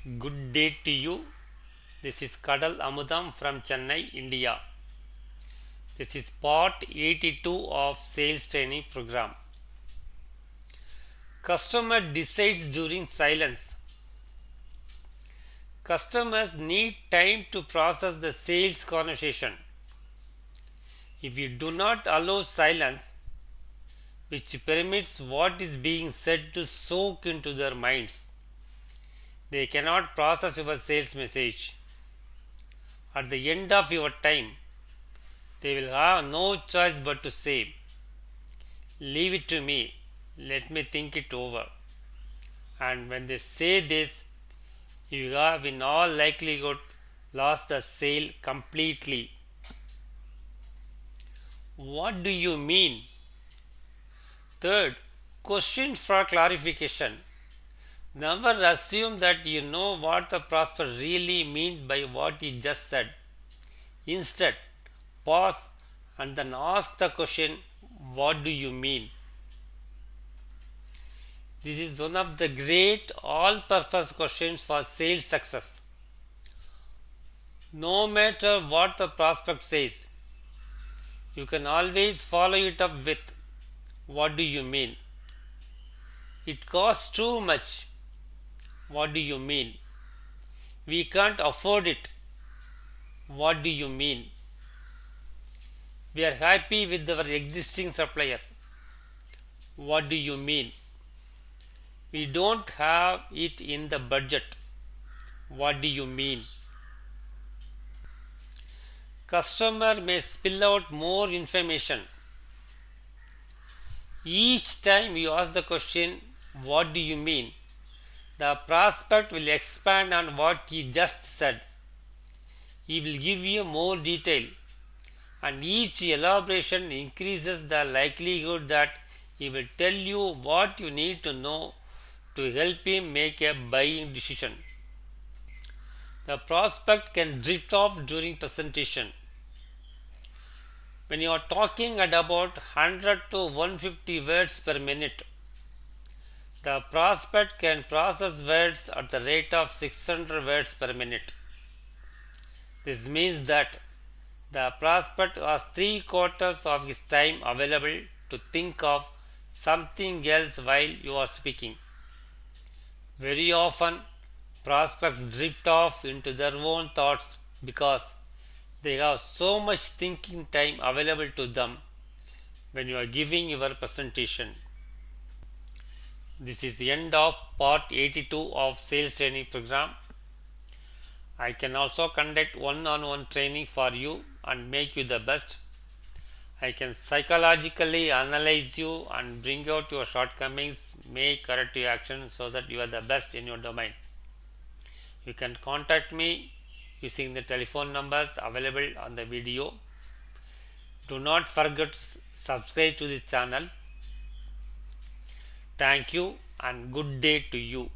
Good day to you. This is Kadal Amudam from Chennai, India. This is part 82 of sales training program. Customer decides during silence. Customers need time to process the sales conversation. If you do not allow silence, which permits what is being said to soak into their minds, they cannot process your sales message. At the end of your time, they will have no choice but to say, "Leave it to me, let me think it over." And when they say this, you have in all likelihood lost the sale completely. What do you mean? Third, question for clarification. Never assume that you know what the prospect really means by what he just said. Instead, pause and then ask the question, "What do you mean?" This is one of the great all purpose questions for sales success. No matter what the prospect says, you can always follow it up with, "What do you mean?" It costs too much. What do you mean? We can't afford it. What do you mean? We are happy with our existing supplier. What do you mean? We don't have it in the budget. What do you mean? Customer may spill out more information. Each time you ask the question, "What do you mean?" the prospect will expand on what he just said. He will give you more detail, and each elaboration increases the likelihood that he will tell you what you need to know to help him make a buying decision. The prospect can drift off during presentation. When you are talking at about 100 to 150 words per minute, the prospect can process words at the rate of 600 words per minute. This means that the prospect has 3/4 of his time available to think of something else while you are speaking. Very often, prospects drift off into their own thoughts because they have so much thinking time available to them when you are giving your presentation. This is the end of part 82 of sales training program. I can also conduct one-on-one training for you and make you the best. I can psychologically analyze you and bring out your shortcomings, make corrective action so that you are the best in your domain. You can contact me using the telephone numbers available on the video. Do not forget to subscribe to this channel. Thank you and good day to you.